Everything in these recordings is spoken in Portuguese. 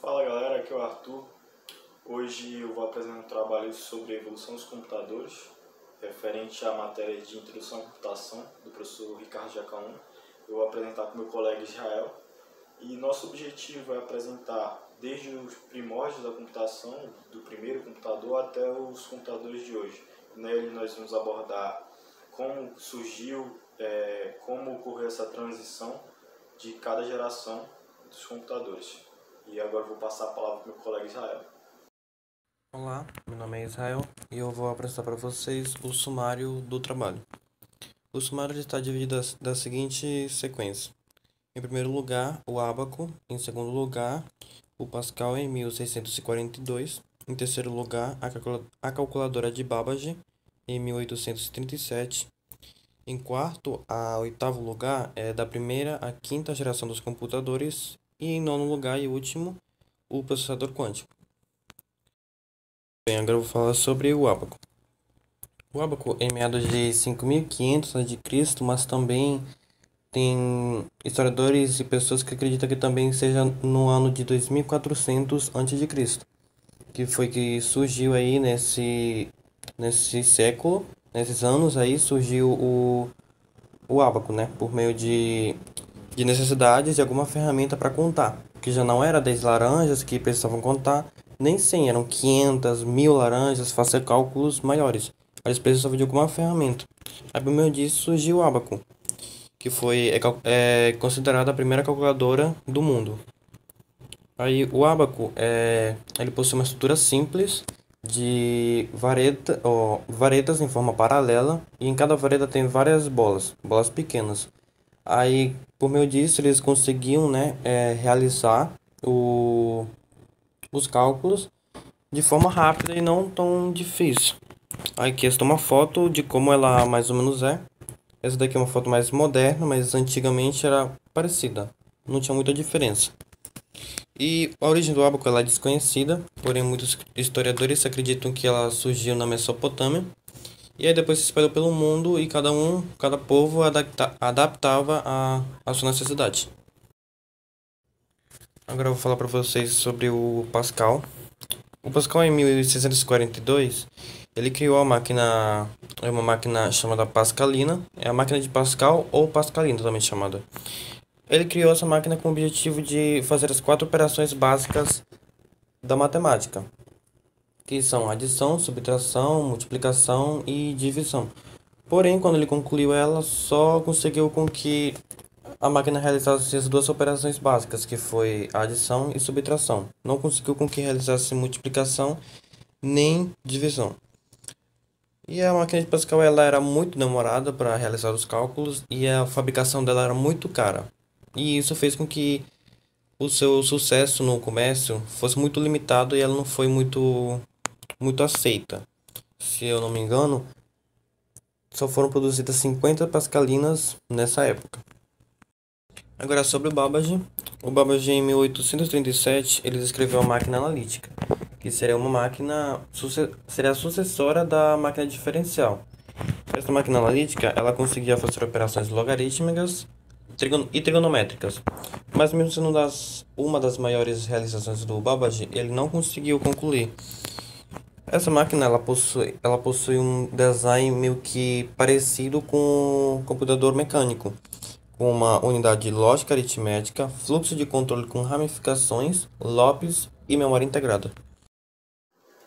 Fala galera, aqui é o Arthur. Hoje eu vou apresentar um trabalho sobre a evolução dos computadores, referente à matéria de Introdução à Computação, do professor Ricardo Jacaúna. Eu vou apresentar com meu colega Israel. E nosso objetivo é apresentar desde os primórdios da computação, do primeiro computador até os computadores de hoje. Nele nós vamos abordar como surgiu, como ocorreu essa transição de cada geração dos computadores. E agora eu vou passar a palavra para o meu colega Israel. Olá, meu nome é Israel e eu vou apresentar para vocês o sumário do trabalho. O sumário está dividido da seguinte sequência. Em primeiro lugar, o ábaco. Em segundo lugar, o Pascal em 1642. Em terceiro lugar, a calculadora de Babbage em 1837. Em quarto a oitavo lugar é da primeira à quinta geração dos computadores. E em nono lugar e último, o processador quântico. Bem, agora eu vou falar sobre o ábaco. O ábaco é em meados de 5500 a.C., mas também tem historiadores e pessoas que acreditam que também seja no ano de 2400 a.C., que foi que surgiu aí nesse século, nesses anos aí surgiu o ábaco, né, por meio de necessidades de alguma ferramenta para contar, que já não era 10 laranjas que precisavam contar, nem 100, eram 500, 1000 laranjas, fazer cálculos maiores. Eles precisavam de alguma ferramenta. Aí, por meio disso, surgiu o ábaco, que é considerada a primeira calculadora do mundo. Aí, o ábaco, ele possui uma estrutura simples de varetas em forma paralela, e em cada vareta tem várias bolas pequenas. Aí, por meio disso, eles conseguiam, né, realizar os cálculos de forma rápida e não tão difícil. Aí aqui está uma foto de como ela mais ou menos é. Essa daqui é uma foto mais moderna, mas antigamente era parecida. Não tinha muita diferença. E a origem do ábaco ela é desconhecida, porém muitos historiadores acreditam que ela surgiu na Mesopotâmia. E aí depois se espalhou pelo mundo e cada povo adaptava a sua necessidade. Agora eu vou falar para vocês sobre o Pascal. O Pascal em 1642, ele criou uma máquina chamada Pascalina, é a máquina de Pascal ou Pascalina também chamada. Ele criou essa máquina com o objetivo de fazer as 4 operações básicas da matemática, que são adição, subtração, multiplicação e divisão. Porém, quando ele concluiu ela, só conseguiu com que a máquina realizasse as 2 operações básicas, que foi a adição e subtração. Não conseguiu com que realizasse multiplicação nem divisão. E a máquina de Pascal ela era muito demorada para realizar os cálculos e a fabricação dela era muito cara. E isso fez com que o seu sucesso no comércio fosse muito limitado e ela não foi muito aceita. Se eu não me engano, só foram produzidas 50 pascalinas nessa época. Agora sobre o Babbage em 1837 ele descreveu a máquina analítica, que seria uma seria a sucessora da máquina diferencial. Essa máquina analítica ela conseguia fazer operações logarítmicas e trigonométricas, mas mesmo sendo uma das maiores realizações do Babbage, ele não conseguiu concluir. Essa máquina ela possui um design meio que parecido com um computador mecânico, com uma unidade de lógica aritmética, fluxo de controle com ramificações, loops e memória integrada.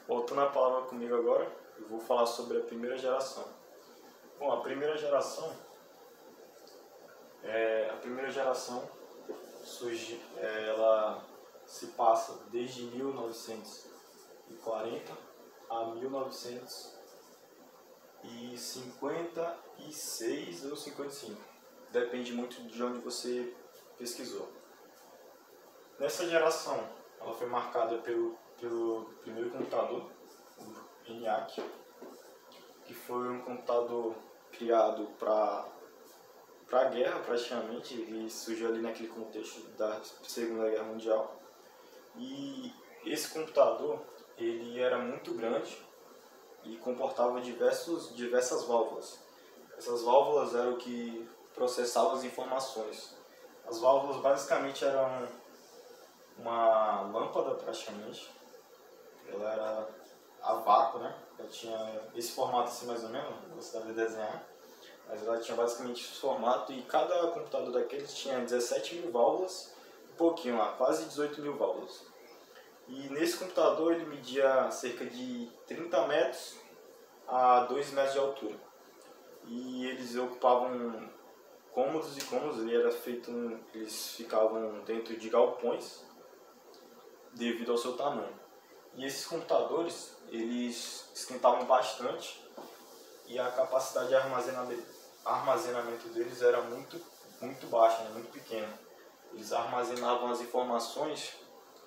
Voltando a palavra comigo agora, eu vou falar sobre a primeira geração. Bom, a primeira geração ela se passa desde 1940 a 1956 ou 55. Depende muito de onde você pesquisou. Nessa geração, ela foi marcada pelo primeiro computador, o ENIAC, que foi um computador criado para a guerra praticamente, e surgiu ali naquele contexto da Segunda Guerra Mundial. E esse computador ele era muito grande e comportava diversas válvulas. Essas válvulas eram o que processavam as informações. As válvulas basicamente eram uma lâmpada praticamente. Ela era a vácuo, né? Ela tinha esse formato assim mais ou menos, você deve desenhar. Mas ela tinha basicamente esse formato e cada computador daqueles tinha 17 mil válvulas, um pouquinho lá, quase 18 mil válvulas. E nesse computador ele media cerca de 30 metros a 2 metros de altura. E eles ocupavam cômodos e cômodos, eles ficavam dentro de galpões devido ao seu tamanho. E esses computadores, eles esquentavam bastante e a capacidade de armazenamento deles era muito baixa, né? Muito pequena. Eles armazenavam as informações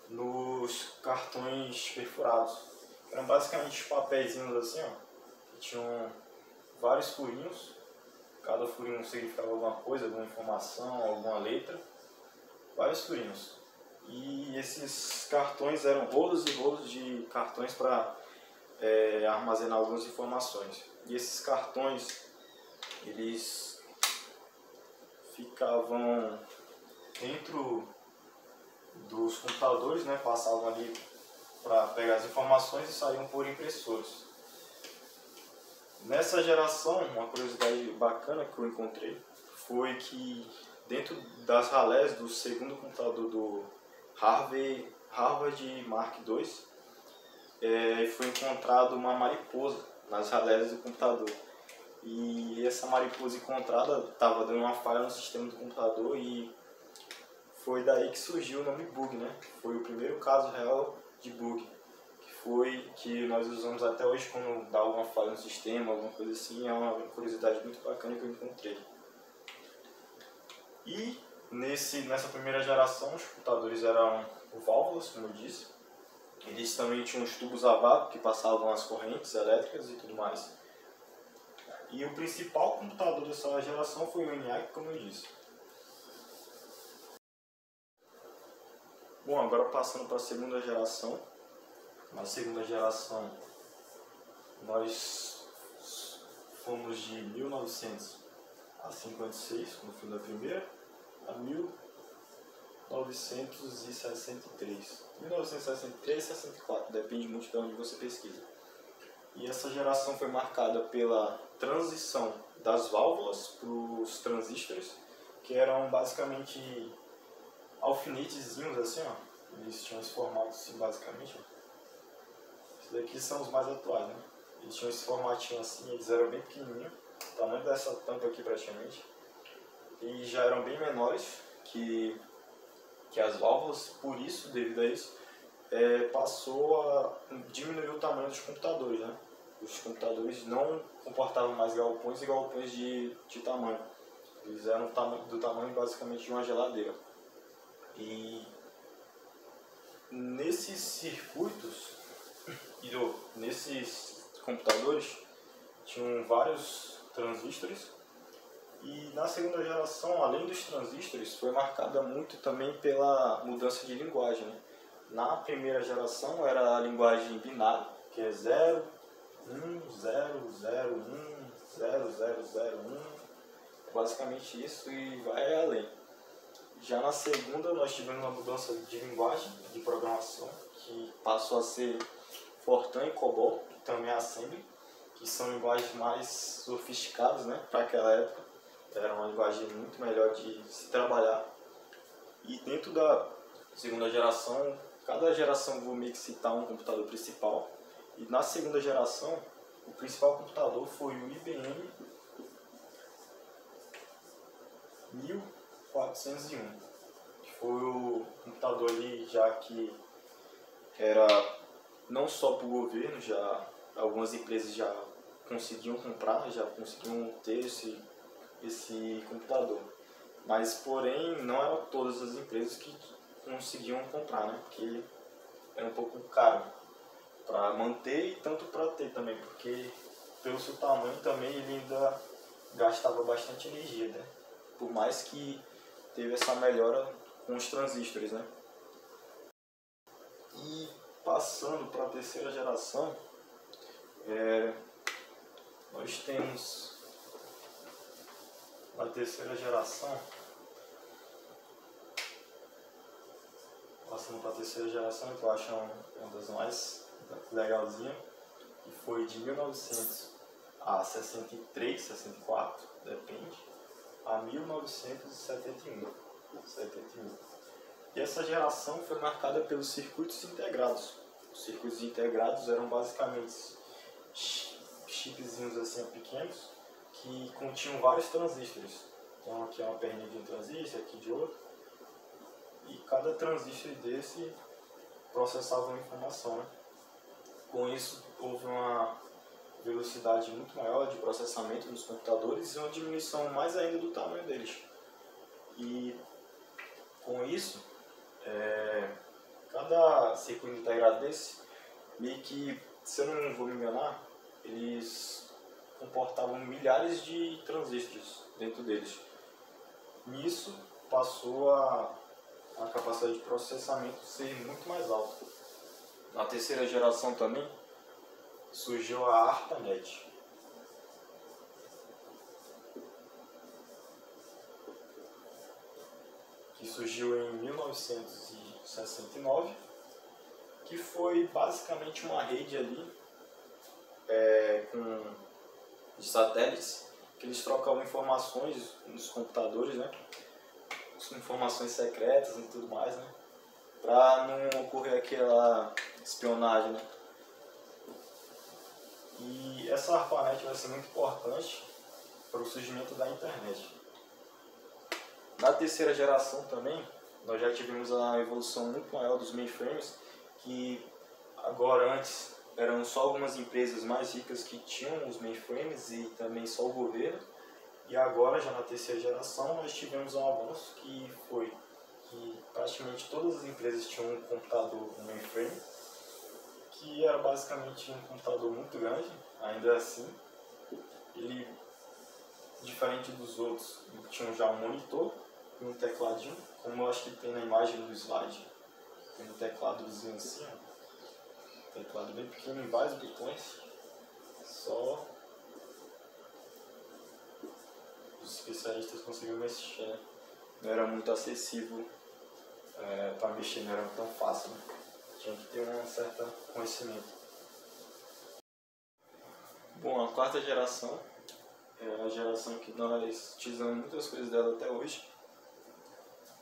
nos cartões perfurados. Eram basicamente papeizinhos assim, ó, que tinham vários furinhos. Cada furinho significava alguma coisa, alguma informação, alguma letra. Vários furinhos. E esses cartões eram rolos e rolos de cartões para armazenar algumas informações. E esses cartões, eles ficavam dentro dos computadores, né? Passavam ali para pegar as informações e saíam por impressores. Nessa geração, uma curiosidade bacana que eu encontrei foi que dentro das ralés do segundo computador do Harvard Mark II, foi encontrado uma mariposa nas ralés do computador. E essa mariposa encontrada estava dando uma falha no sistema do computador e foi daí que surgiu o nome bug, né? Foi o primeiro caso real de bug, que nós usamos até hoje quando dá alguma falha no sistema, alguma coisa assim. É uma curiosidade muito bacana que eu encontrei. E nessa primeira geração, os computadores eram válvulas, como eu disse. Eles também tinham os tubos a vácuo que passavam as correntes elétricas e tudo mais. E o principal computador dessa geração foi o ENIAC, como eu disse. Bom, agora passando para a segunda geração. Na segunda geração, nós fomos de 1956, no fim da primeira, a 1963. 1963 e 64, depende muito de onde você pesquisa. E essa geração foi marcada pela transição das válvulas para os transistores, que eram basicamente alfinetezinhos assim, ó. Eles tinham esse formato assim, basicamente, ó. Esses daqui são os mais atuais, né? Eles tinham esse formatinho assim, eles eram bem pequenininhos, o tamanho dessa tampa aqui praticamente. E já eram bem menores que as válvulas, por isso, devido a isso, passou a diminuir o tamanho dos computadores, né? Os computadores não comportavam mais galpões e galpões de tamanho. Eles eram do tamanho basicamente de uma geladeira. E nesses circuitos, nesses computadores, tinham vários transistores. E na segunda geração, além dos transistores, foi marcada muito também pela mudança de linguagem, né? Na primeira geração era a linguagem binária, que é 0, 1, 0, 0, 1, 0, 0, 0, 1. Basicamente isso e vai além. Já na segunda nós tivemos uma mudança de linguagem de programação, que passou a ser Fortran e COBOL, que também é Assembly, que são linguagens mais sofisticadas, né, para aquela época. Era uma linguagem muito melhor de se trabalhar. E dentro da segunda geração, cada geração vou meio que citar um computador principal. E na segunda geração, o principal computador foi o IBM 1401, que foi o computador ali já que era não só para o governo, já algumas empresas já conseguiam comprar, já conseguiam ter esse computador. Mas, porém, não eram todas as empresas que conseguiam comprar, né? Porque era um pouco caro para manter e tanto para ter também, porque pelo seu tamanho também ele ainda gastava bastante energia, né? Por mais que teve essa melhora com os transistores, né? E passando para a terceira geração, nós temos na terceira geração, passando para a terceira geração, que eu acho uma das mais legalzinhas, que foi de 1900 a 63, 64, depende, a 1971. E essa geração foi marcada pelos circuitos integrados. Os circuitos integrados eram basicamente chipzinhos assim pequenos que continham vários transistores. Então aqui é uma perninha de um transistor, aqui de outro. E cada transistor desse processava uma informação, né? Com isso houve uma velocidade muito maior de processamento nos computadores e uma diminuição mais ainda do tamanho deles. E com isso, cada circuito integrado desse, meio que, se eu não vou me enganar, eles comportavam milhares de transistores dentro deles. Nisso passou a capacidade de processamento ser muito mais alta. Na terceira geração também surgiu a ARPANET. Que surgiu em 1969, que foi basicamente uma rede ali de satélites, que eles trocavam informações nos computadores, né? Informações secretas e tudo mais, né? Para não ocorrer aquela espionagem, né? E essa ARPANET vai ser muito importante para o surgimento da internet. Na terceira geração também, nós já tivemos a evolução muito maior dos mainframes, que agora antes eram só algumas empresas mais ricas que tinham os mainframes e também só o governo. E agora, já na terceira geração, nós tivemos um avanço que foi que praticamente todas as empresas tinham um computador, um mainframe, que era basicamente um computador muito grande, ainda assim. Ele, diferente dos outros, tinha já um monitor e um tecladinho, como eu acho que tem na imagem do slide. Tem um tecladozinho assim, ó. Teclado bem pequeno em vários botões, só os especialistas conseguiram mexer, né? Não era muito acessível para mexer, não era tão fácil, né? Tinha que ter um certo conhecimento. Bom, a quarta geração é a geração que nós utilizamos muitas coisas dela até hoje,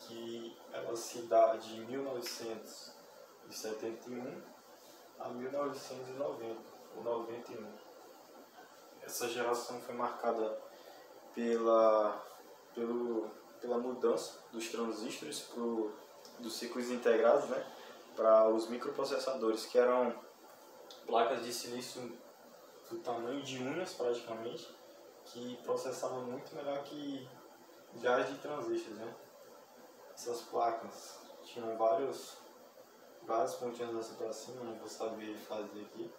que ela se dá de 1971 a 1990, ou 91. Essa geração foi marcada pela mudança dos transistores dos circuitos integrados, né, para os microprocessadores, que eram placas de silício do tamanho de unhas praticamente, que processavam muito melhor que milhares de transistores, né? Essas placas tinham várias pontinhas assim para cima, não vou saber fazer aqui.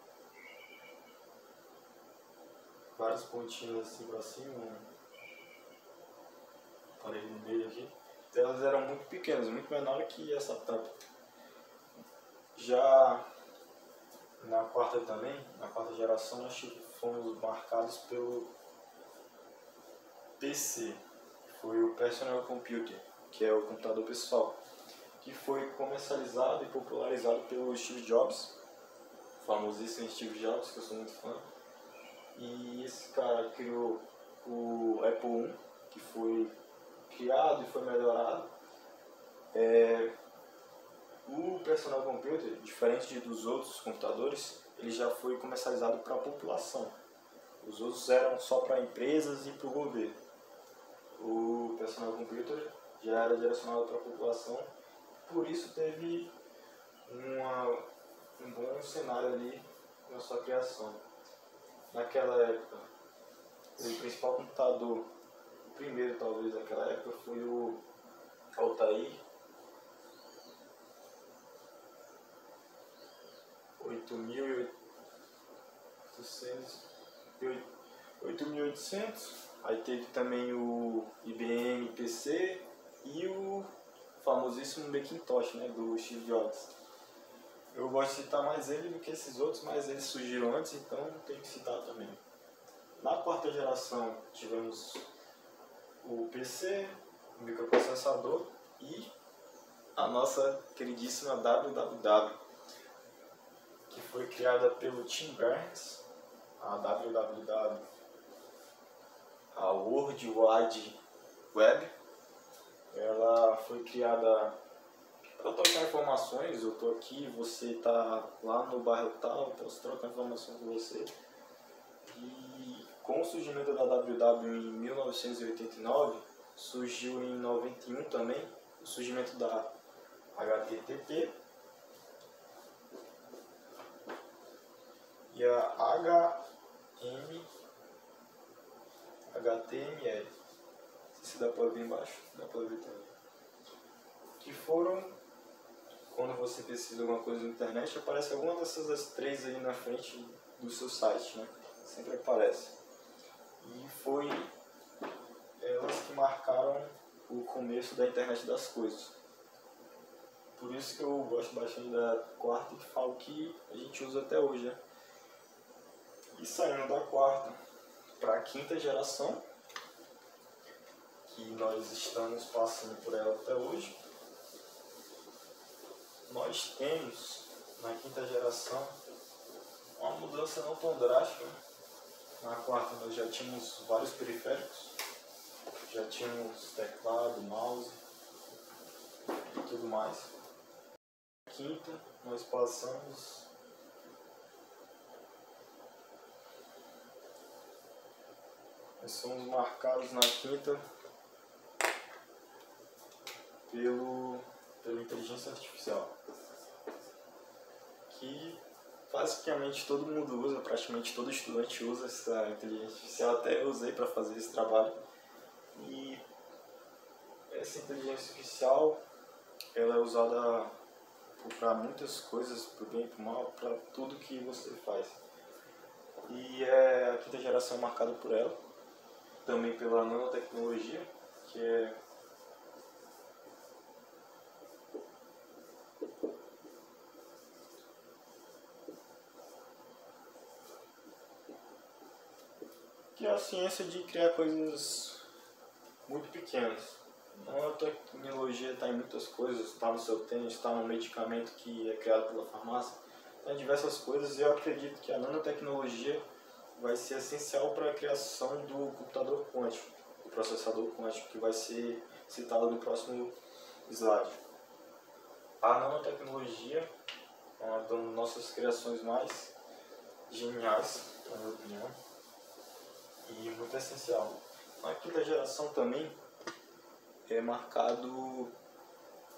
Várias pontinhas assim para cima, parei no meio aqui. Então, elas eram muito pequenas, muito menores que essa tampa. Já na quarta geração, nós fomos marcados pelo PC, que foi o Personal Computer, que é o computador pessoal, que foi comercializado e popularizado pelo Steve Jobs, o famosíssimo Steve Jobs, que eu sou muito fã. E esse cara criou o Apple I, que foi criado e foi melhorado. O Personal Computer, diferente dos outros computadores, ele já foi comercializado para a população. Os outros eram só para empresas e para o governo. O Personal Computer já era direcionado para a população, por isso teve um bom cenário ali na sua criação. Naquela época, o principal computador, o primeiro talvez daquela época, foi o Altair 8800, aí teve também o IBM PC e o famosíssimo Macintosh, né, do Steve Jobs. Eu gosto de citar mais ele do que esses outros, mas eles surgiram antes, então tem que citar também. Na quarta geração tivemos o PC, o microprocessador e a nossa queridíssima www, que foi criada pelo Tim Berners, a www, a World Wide Web. Ela foi criada para trocar informações. Eu estou aqui, você está lá no bairro tal, posso trocar informações com você. E com o surgimento da www em 1989, surgiu em 91 também o surgimento da HTTP e a HTML. Se dá para ver embaixo, dá para ver também. Que foram, quando você pesquisa alguma coisa na internet, aparece alguma dessas três aí na frente do seu site, né? Sempre aparece. E foi elas que marcaram o começo da internet das coisas. Por isso que eu gosto bastante da quarta e que falo que a gente usa até hoje, né? E saindo da quarta para a quinta geração, que nós estamos passando por ela até hoje, nós temos na quinta geração uma mudança não tão drástica. Na quarta nós já tínhamos vários periféricos, já tínhamos teclado, mouse e tudo mais. Na quinta nós passamos nós somos marcados na quinta pela inteligência artificial, que basicamente todo mundo usa, praticamente todo estudante usa essa inteligência artificial, até eu usei para fazer esse trabalho. E essa inteligência artificial ela é usada para muitas coisas, para o bem e para o mal, para tudo que você faz. E a quinta geração é marcada por ela, também pela nanotecnologia, que é a ciência de criar coisas muito pequenas. A tecnologia está em muitas coisas, está no seu tênis, está no medicamento que é criado pela farmácia, está em diversas coisas, e eu acredito que a nanotecnologia vai ser essencial para a criação do computador quântico, do processador quântico, que vai ser citado no próximo slide. A nanotecnologia é uma das nossas criações mais geniais, na minha opinião, e muito essencial. Na quinta geração também é marcado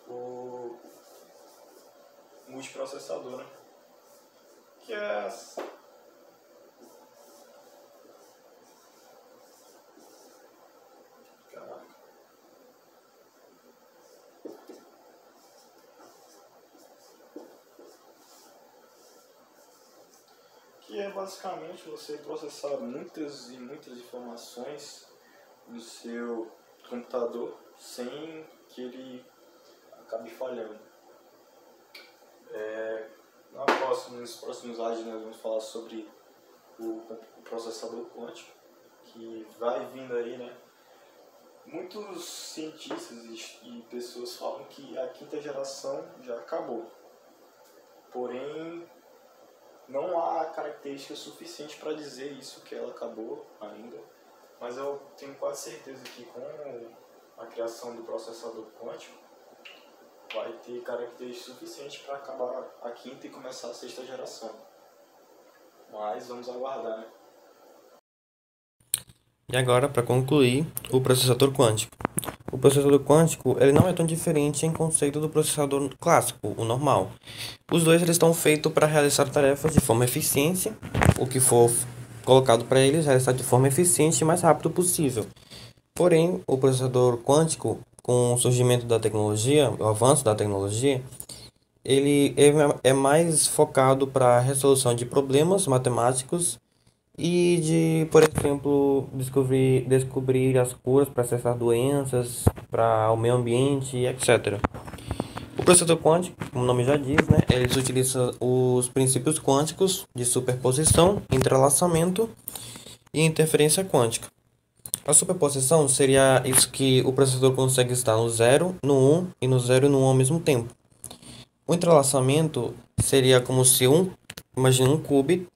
o multiprocessador, né? Que é que é basicamente você processar muitas e muitas informações no seu computador sem que ele acabe falhando. Nos próximos slides nós vamos falar sobre o processador quântico, que vai vindo aí, né? Muitos cientistas e pessoas falam que a quinta geração já acabou, porém não há característica suficiente para dizer isso, que ela acabou ainda, mas eu tenho quase certeza que com a criação do processador quântico vai ter características suficientes para acabar a quinta e começar a sexta geração. Mas vamos aguardar, né? E agora, para concluir, o processador quântico. O processador quântico ele não é tão diferente em conceito do processador clássico, o normal. Os dois eles estão feitos para realizar tarefas de forma eficiente, o que for colocado para eles realizar de forma eficiente e mais rápido possível. Porém, o processador quântico, com o surgimento da tecnologia, o avanço da tecnologia, ele é mais focado para a resolução de problemas matemáticos e de, por exemplo, descobrir as curas para acessar doenças, para o meio ambiente, etc. O processador quântico, como o nome já diz, né, eles utilizam os princípios quânticos de superposição, entrelaçamento e interferência quântica. A superposição seria isso que o processador consegue estar no 0, no 1 e no 0 e no 1 ao mesmo tempo. O entrelaçamento seria como se imagina um cube,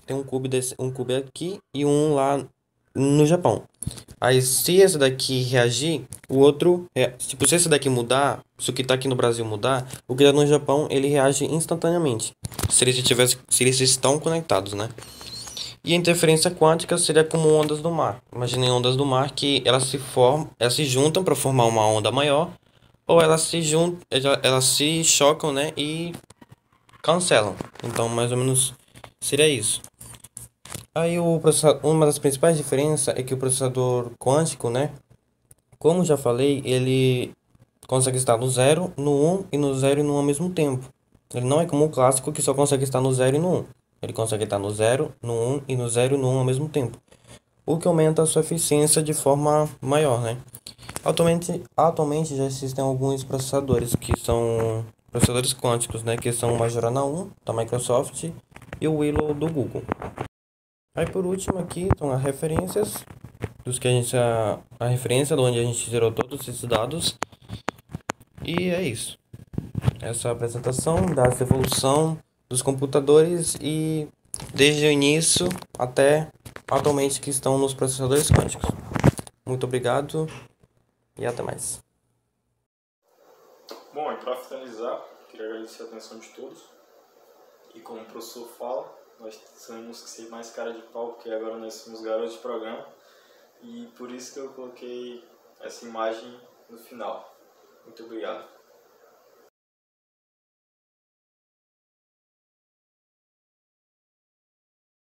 tem um cube aqui e um lá no Japão. Aí se esse daqui reagir, o outro, tipo, se esse daqui mudar, se o que está aqui no Brasil mudar, o que está no Japão, ele reage instantaneamente, se eles estão conectados, né? E a interferência quântica seria como ondas do mar. Imaginem ondas do mar que elas se juntam para formar uma onda maior, ou elas se chocam, né, e cancelam. Então, mais ou menos seria isso. Aí uma das principais diferenças é que o processador quântico, né, como já falei, ele consegue estar no 0, no 1 e no 0 e no 1 ao mesmo tempo. Ele não é como o clássico que só consegue estar no 0 e no 1. Ele consegue estar no 0, no 1 e no 0 e no 1 ao mesmo tempo, o que aumenta a sua eficiência de forma maior, né? Atualmente já existem alguns processadores que são processadores quânticos, né, que são o Majorana 1 da Microsoft e o Willow do Google. Aí por último aqui estão as referências dos que a referência de onde a gente gerou todos esses dados. E é isso. Essa apresentação da evolução dos computadores e desde o início até atualmente que estão nos processadores quânticos. Muito obrigado e até mais. Bom, e para finalizar, queria agradecer a atenção de todos. E como o professor fala, nós temos que ser mais cara de pau, porque agora nós somos garotos de programa. E por isso que eu coloquei essa imagem no final. Muito obrigado.